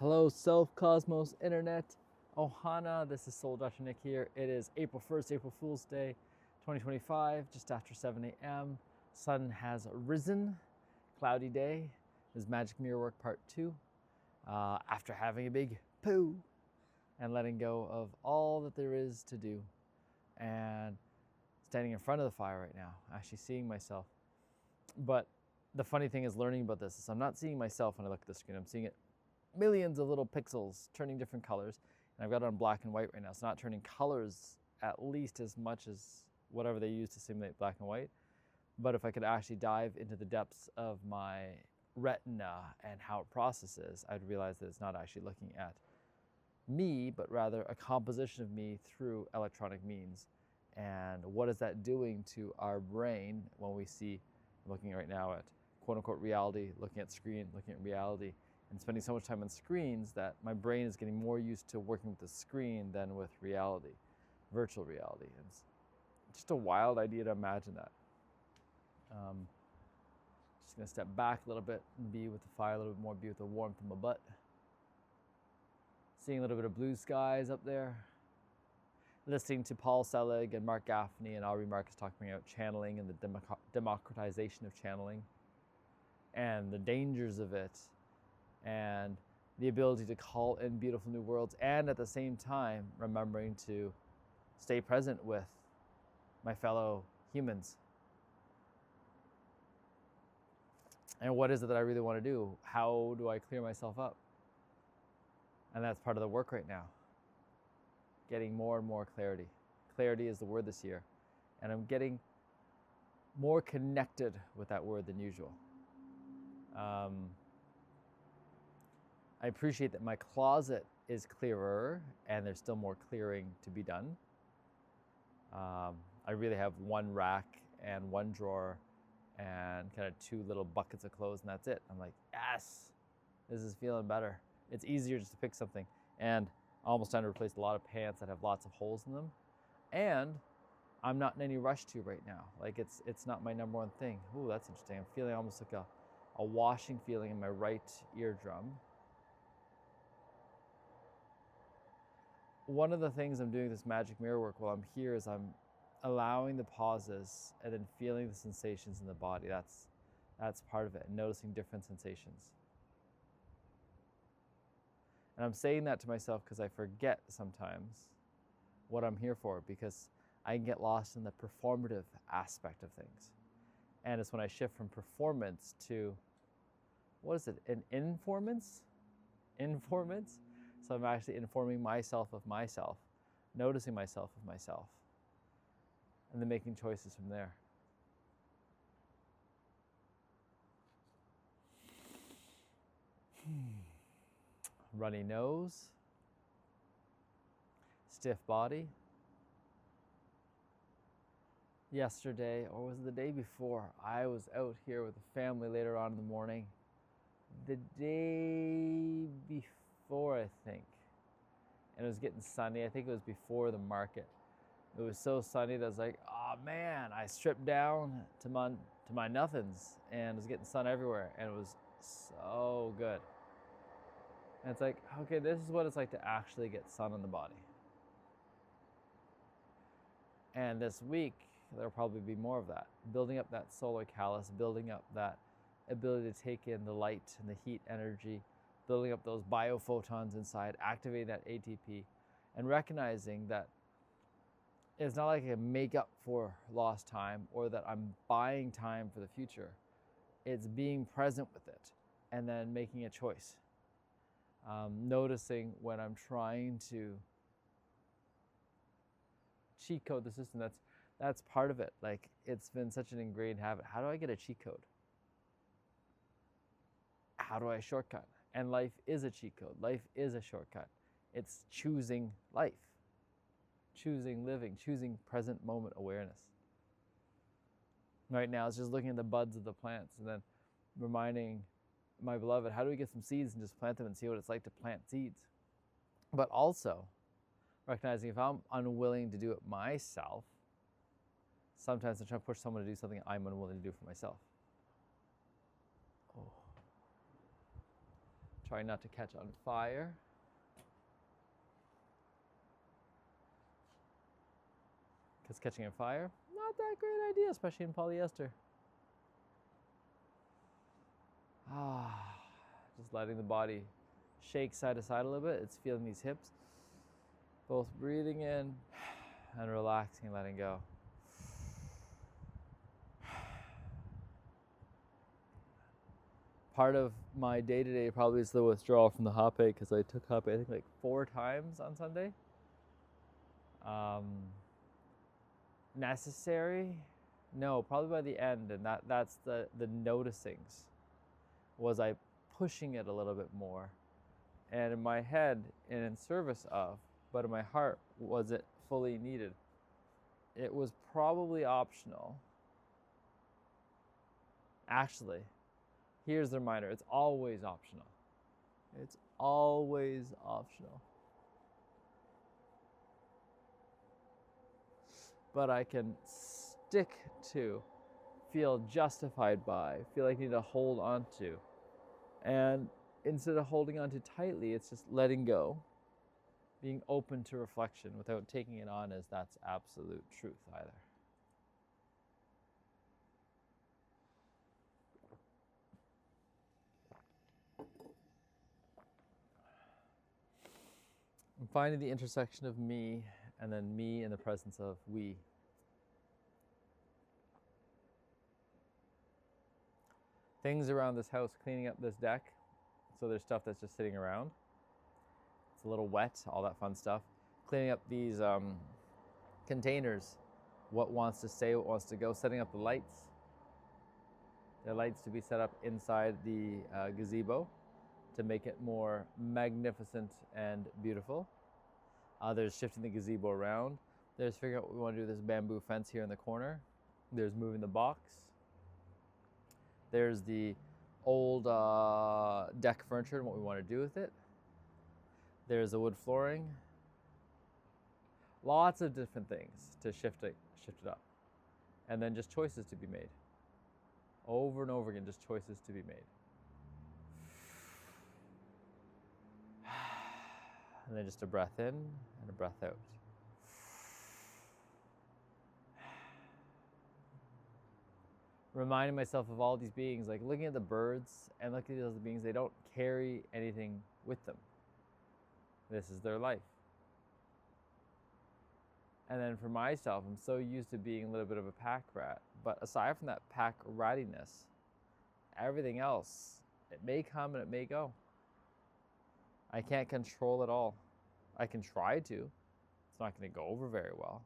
Hello, Self Cosmos Internet. Ohana, this is Soul Dr. Nick here. It is April 1st, April Fool's Day, 2025, just after 7 a.m. Sun has risen. Cloudy day. This is Magic Mirror Work Part 2. After having a big poo and letting go of all that there is to do, and standing in front of the fire right now, actually seeing myself. But the funny thing is learning about this is I'm not seeing myself when I look at the screen. I'm seeing it millions of little pixels turning different colors. And I've got it on black and white right now. It's not turning colors at least as much as whatever they use to simulate black and white. But if I could actually dive into the depths of my retina and how it processes, I'd realize that it's not actually looking at me, but rather a composition of me through electronic means. And what is that doing to our brain when we see, I'm looking right now at quote unquote reality, looking at screen, looking at reality, and spending so much time on screens that my brain is getting more used to working with the screen than with reality, virtual reality. It's just a wild idea to imagine that. Just gonna step back a little bit and be with the fire a little bit more, be with the warmth in my butt. Seeing a little bit of blue skies up there. Listening to Paul Selig and Mark Gaffney and Aubrey Marcus talking about channeling and the democratization of channeling and the dangers of it and the ability to call in beautiful new worlds, and at the same time remembering to stay present with my fellow humans. And what is it that I really want to do? How do I clear myself up? And that's part of the work right now. Getting more and more clarity. Clarity is the word this year. And I'm getting more connected with that word than usual. I appreciate that my closet is clearer and there's still more clearing to be done. I really have one rack and one drawer and kind of two little buckets of clothes, and that's it. I'm like, yes, this is feeling better. It's easier just to pick something. And almost time to replace a lot of pants that have lots of holes in them. And I'm not in any rush to right now. Like it's not my number one thing. Ooh, that's interesting. I'm feeling almost like a washing feeling in my right eardrum. One of the things I'm doing this magic mirror work while I'm here is I'm allowing the pauses and then feeling the sensations in the body. That's part of it, and noticing different sensations. And I'm saying that to myself because I forget sometimes what I'm here for, because I can get lost in the performative aspect of things. And it's when I shift from performance to, what is it, an informance? Informance? So I'm actually informing myself of myself, noticing myself of myself, and then making choices from there. Runny nose, stiff body. Yesterday, or was it the day before, I was out here with the family later on in the morning. The day before, I think. And it was getting sunny. I think it was before the market. It was so sunny that I was like, oh man, I stripped down to my nothings and it was getting sun everywhere, and it was so good. And it's like, okay, this is what it's like to actually get sun on the body. And this week, there'll probably be more of that. Building up that solar callus, building up that ability to take in the light and the heat energy, building up those biophotons inside, activating that ATP, and recognizing that it's not like I can make up for lost time or that I'm buying time for the future. It's being present with it and then making a choice. Noticing when I'm trying to cheat code the system. That's part of it. Like, it's been such an ingrained habit. How do I get a cheat code? How do I shortcut? And life is a cheat code. Life is a shortcut. It's choosing life, choosing living, choosing present moment awareness. Right now, it's just looking at the buds of the plants and then reminding my beloved, how do we get some seeds and just plant them and see what it's like to plant seeds? But also recognizing if I'm unwilling to do it myself, sometimes I'm trying to push someone to do something I'm unwilling to do for myself. Try not to catch on fire. Because catching on fire, not that great idea, especially in polyester. Just letting the body shake side to side a little bit. It's feeling these hips. Both breathing in and relaxing, letting go. Part of my day-to-day probably is the withdrawal from the Hape, because I took Hape I think like 4 times on Sunday. Necessary? No, probably by the end, and that's the noticings. Was I pushing it a little bit more? And in my head, and in service of, but in my heart, was it fully needed? It was probably optional. Actually, here's the reminder, it's always optional. It's always optional. But I can stick to, feel justified by, feel like I need to hold on to. And instead of holding on too tightly, it's just letting go, being open to reflection without taking it on as that's absolute truth either. I'm finding the intersection of me and then me in the presence of we. Things around this house, cleaning up this deck. So there's stuff that's just sitting around. It's a little wet, all that fun stuff. Cleaning up these containers. What wants to stay, what wants to go. Setting up the lights. The lights to be set up inside the gazebo to make it more magnificent and beautiful. There's shifting the gazebo around. There's figuring out what we want to do with this bamboo fence here in the corner. There's moving the box. There's the old deck furniture and what we want to do with it. There's the wood flooring. Lots of different things to shift it up. And then just choices to be made. Over and over again, just choices to be made. And then just a breath in and a breath out. Reminding myself of all these beings, like looking at the birds and looking at those beings, they don't carry anything with them. This is their life. And then for myself, I'm so used to being a little bit of a pack rat. But aside from that pack rattiness, everything else, it may come and it may go. I can't control it all. I can try to. It's not going to go over very well.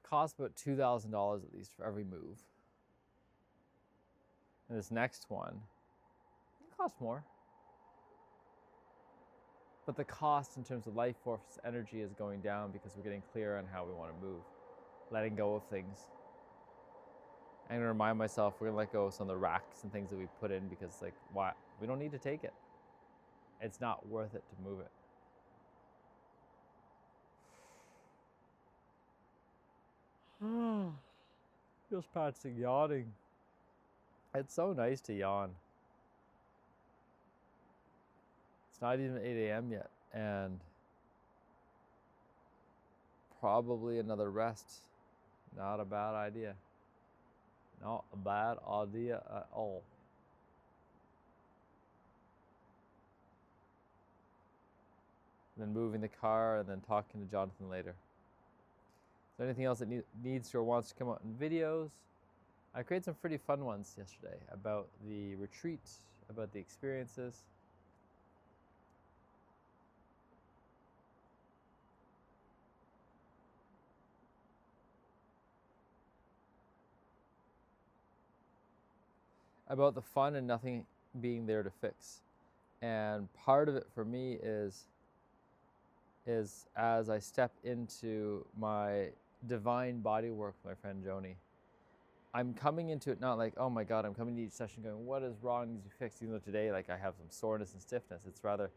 Costs about $2,000 at least for every move. And this next one, it costs more. But the cost in terms of life force energy is going down because we're getting clear on how we want to move. Letting go of things. I'm going to remind myself we're going to let go of some of the racks and things that we put in because, like, why? We don't need to take it. It's not worth it to move it. Just practicing yawning. It's so nice to yawn. It's not even 8 a.m. yet, and probably another rest. Not a bad idea. Not a bad idea at all. And then moving the car and then talking to Jonathan later. Is there anything else that needs to or wants to come out in videos? I created some pretty fun ones yesterday about the retreat, about the experiences. About the fun and nothing being there to fix. And part of it for me is is as I step into my divine body work with my friend Joni, I'm coming into it not like, oh my God, I'm coming to each session going, what is wrong, needs to be fixed, even though today like I have some soreness and stiffness. It's rather,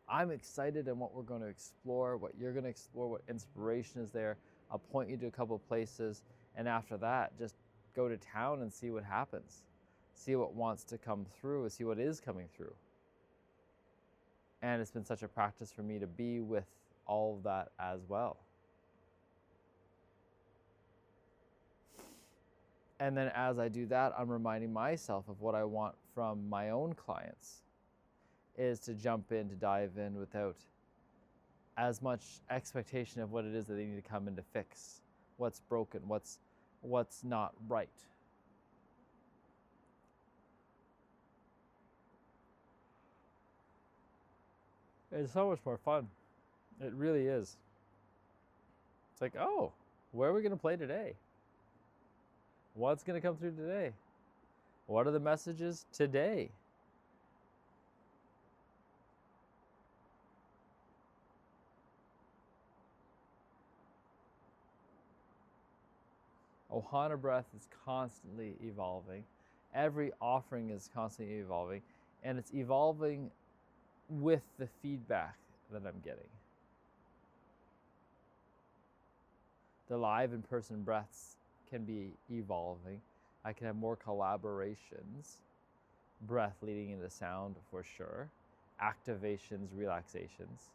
I'm excited in what we're going to explore, what you're going to explore, what inspiration is there. I'll point you to a couple of places, and after that, just go to town and see what happens. See what wants to come through, see what is coming through. And it's been such a practice for me to be with all of that as well. And then as I do that, I'm reminding myself of what I want from my own clients, is to jump in, to dive in without as much expectation of what it is that they need to come in to fix, what's broken, what's not right. It's so much more fun. It really is. It's like, oh, where are we going to play today? What's going to come through today? What are the messages today? Ohana breath is constantly evolving. Every offering is constantly evolving, and it's evolving with the feedback that I'm getting. The live in-person breaths can be evolving. I can have more collaborations, breath leading into sound for sure, activations, relaxations.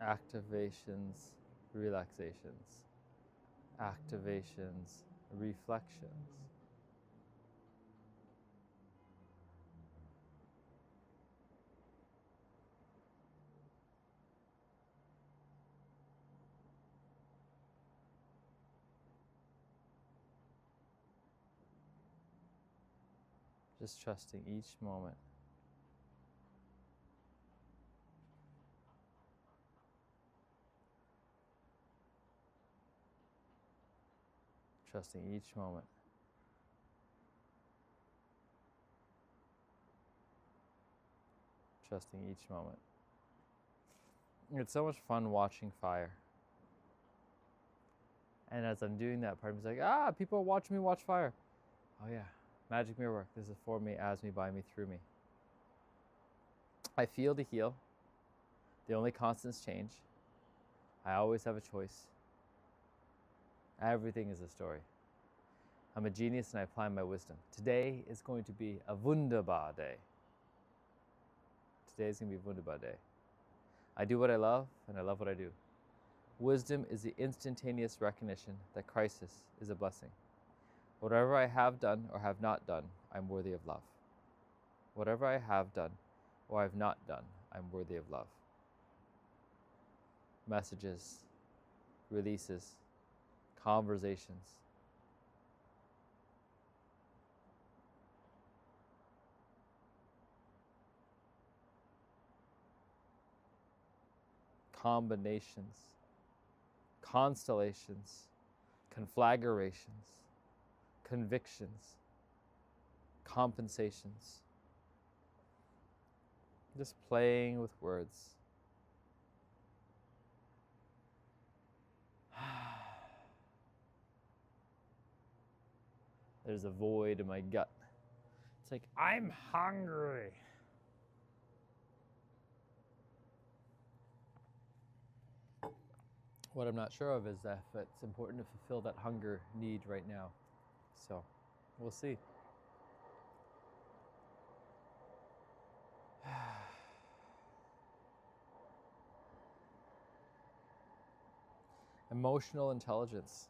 Activations, relaxations, activations, reflections. Just trusting each moment. Trusting each moment. Trusting each moment. It's so much fun watching fire. And as I'm doing that, part of me's like, people are watching me watch fire. Oh yeah, magic mirror work. This is for me, as me, by me, through me. I feel to heal. The only constants change. I always have a choice. Everything is a story. I'm a genius and I apply my wisdom. Today is going to be a wunderbar day. Today is going to be a wunderbar day. I do what I love and I love what I do. Wisdom is the instantaneous recognition that crisis is a blessing. Whatever I have done or have not done, I'm worthy of love. Whatever I have done or have not done, I'm worthy of love. Messages, releases, conversations. Combinations, constellations, conflagrations, convictions, compensations. Just playing with words. There's a void in my gut. It's like, I'm hungry. What I'm not sure of is if it's important to fulfill that hunger need right now. So, we'll see. Emotional intelligence.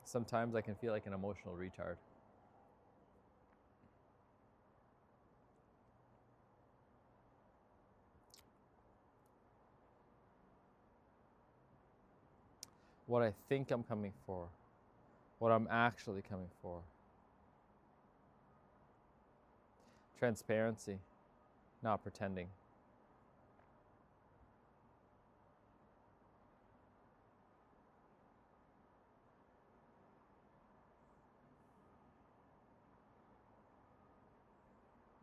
Sometimes I can feel like an emotional retard. what I think I'm coming for, what I'm actually coming for. Transparency, not pretending.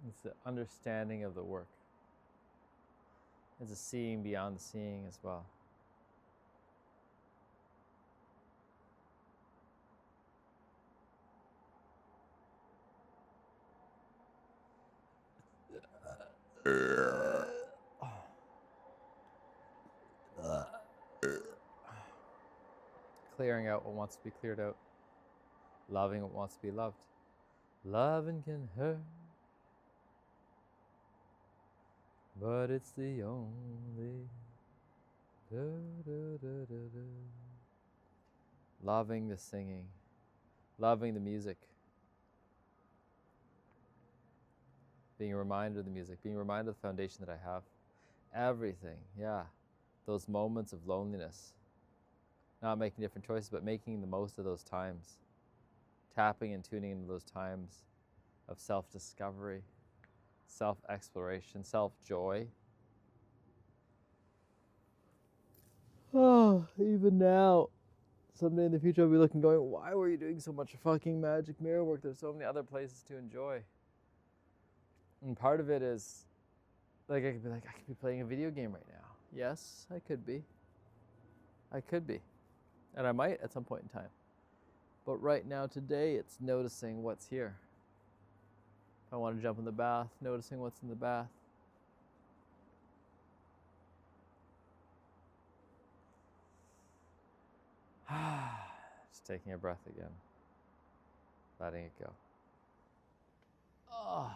It's the understanding of the work. It's a seeing beyond the seeing as well. Clearing out what wants to be cleared out. Loving what wants to be loved. Loving can hurt, but it's the only. Loving the singing. Loving the music. Being a reminder of the music. Being a reminder of the foundation that I have. Everything, yeah. Those moments of loneliness. Not making different choices, but making the most of those times. Tapping and tuning into those times of self-discovery, self-exploration, self-joy. Oh, even now, someday in the future I'll be looking going, why were you doing so much fucking magic mirror work? There's so many other places to enjoy. And part of it is, I could be playing a video game right now. Yes, I could be. I could be. And I might at some point in time. But right now, today, it's noticing what's here. If I want to jump in the bath, noticing what's in the bath. Just taking a breath again. Letting it go. Oh.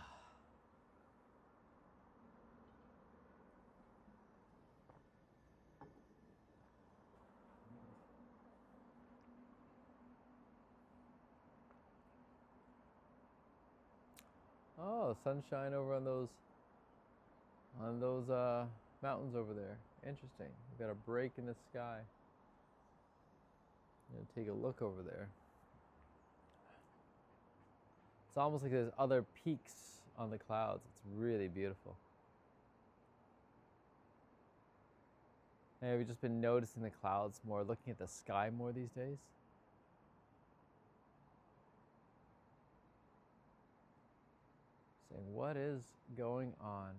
Oh, sunshine over on those mountains over there. Interesting. We've got a break in the sky. I'm gonna take a look over there. It's almost like there's other peaks on the clouds. It's really beautiful. And have you just been noticing the clouds more, looking at the sky more these days? Saying, what is going on?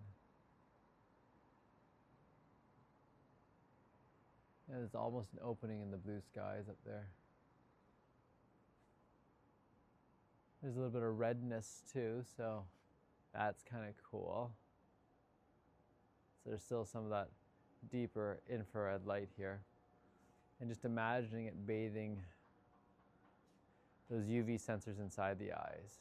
And there's almost an opening in the blue skies up there. There's a little bit of redness too, so that's kind of cool. So there's still some of that deeper infrared light here. And just imagining it bathing those UV sensors inside the eyes.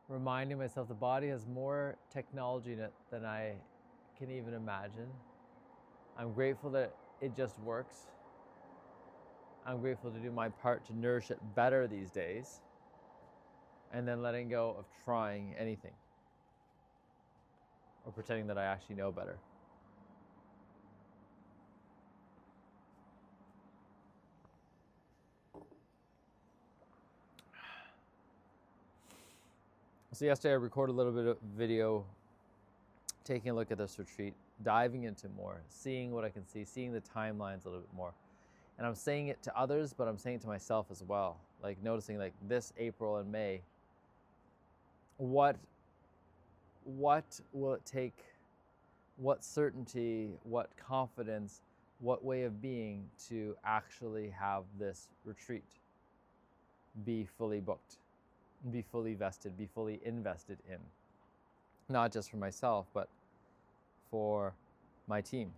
Reminding myself the body has more technology in it than I can even imagine. I'm grateful that it just works. I'm grateful to do my part to nourish it better these days, and then letting go of trying anything or pretending that I actually know better. So yesterday I recorded a little bit of video, taking a look at this retreat, diving into more, seeing what I can see, seeing the timelines a little bit more. And I'm saying it to others, but I'm saying it to myself as well. Like noticing like this April and May, what will it take, what certainty, what confidence, what way of being to actually have this retreat be fully booked, be fully vested, be fully invested in. Not just for myself, but for my team.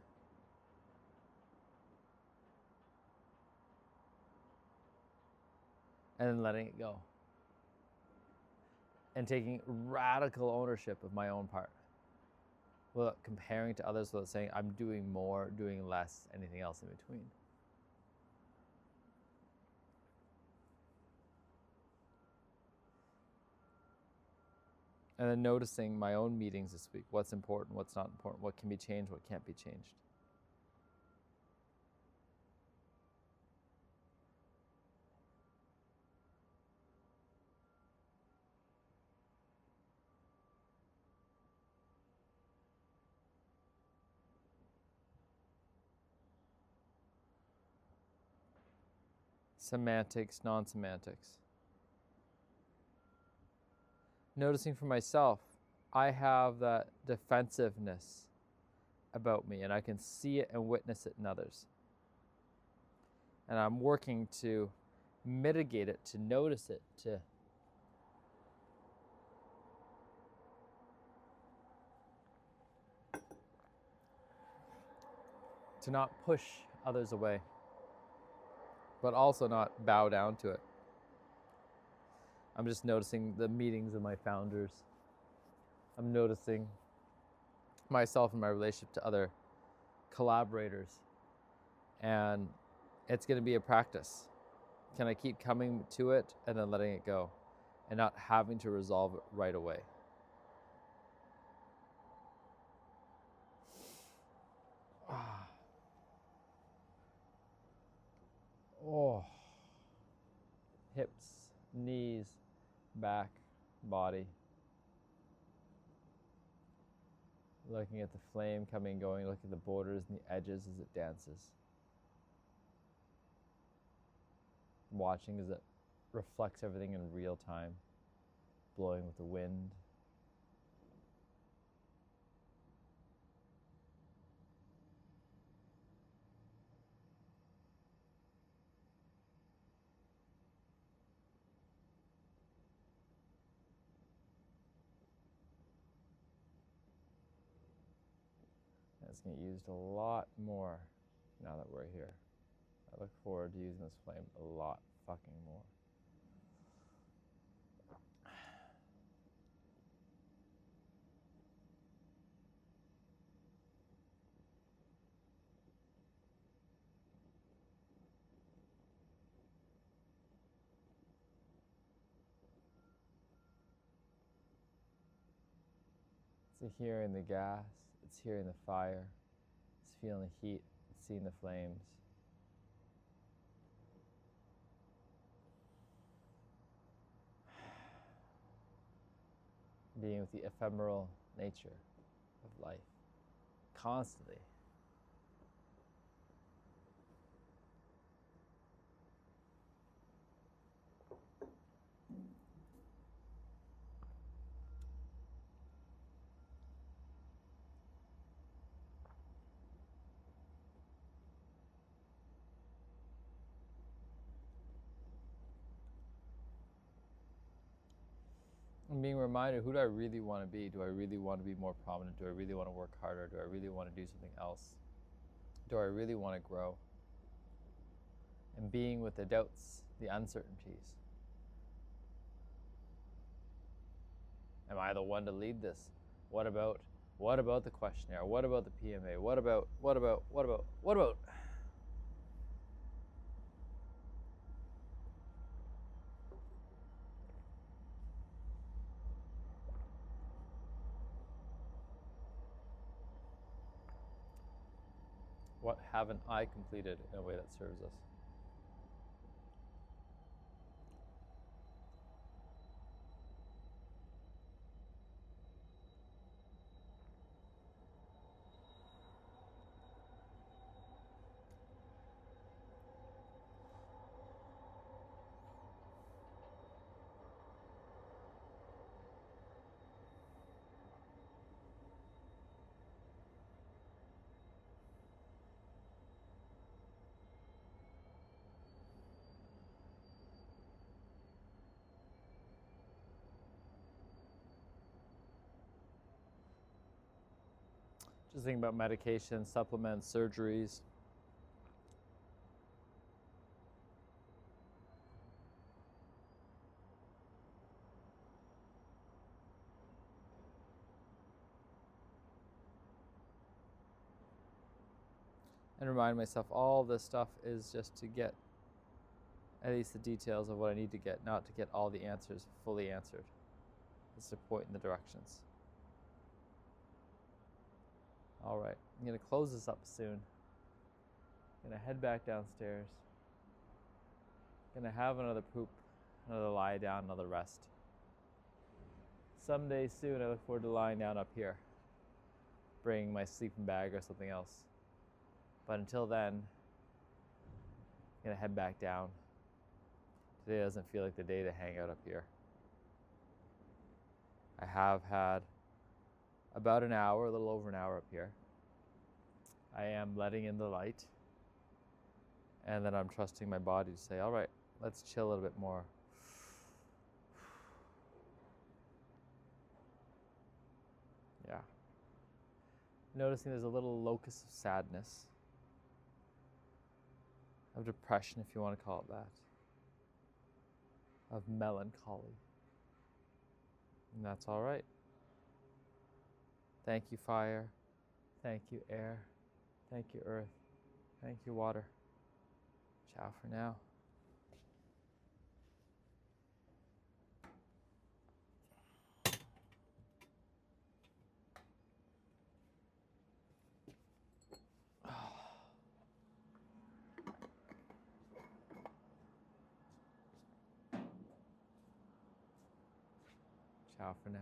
And then letting it go. And taking radical ownership of my own part. Without comparing to others, without saying I'm doing more, doing less, anything else in between. And then noticing my own meetings this week, what's important, what's not important, what can be changed, what can't be changed. Semantics, non-semantics. Noticing for myself, I have that defensiveness about me, and I can see it and witness it in others. And I'm working to mitigate it, to notice it, to not push others away, but also not bow down to it. I'm just noticing the meetings of my founders. I'm noticing myself and my relationship to other collaborators. And it's going to be a practice. Can I keep coming to it and then letting it go and not having to resolve it right away? Oh. Hips, knees, back, body. Looking at the flame coming and going, looking at the borders and the edges as it dances. Watching as it reflects everything in real time, blowing with the wind. It's going to get used a lot more now that we're here. I look forward to using this flame a lot fucking more. It's hearing the gas, it's hearing the fire, it's feeling the heat, it's seeing the flames. Being with the ephemeral nature of life, constantly. And being reminded, who do I really want to be? Do I really want to be more prominent? Do I really want to work harder? Do I really want to do something else? Do I really want to grow? And being with the doubts, the uncertainties. Am I the one to lead this? What about the questionnaire? What about the PMA? What about? What haven't I completed in a way that serves us? Just thinking about medication, supplements, surgeries. And remind myself all this stuff is just to get at least the details of what I need to get, not to get all the answers fully answered. just to point in the directions. All right, I'm gonna close this up soon. Gonna head back downstairs. Gonna have another poop, another lie down, another rest. Someday soon, I look forward to lying down up here, bringing my sleeping bag or something else. But until then, I'm gonna head back down. Today doesn't feel like the day to hang out up here. I have had about an hour, a little over an hour up here. I am letting in the light, and then I'm trusting my body to say, all right, let's chill a little bit more. Yeah. Noticing there's a little locus of sadness, of depression, if you want to call it that, of melancholy. And that's all right. Thank you, fire. Thank you, air. Thank you, earth. Thank you, water. Ciao for now. Ciao for now.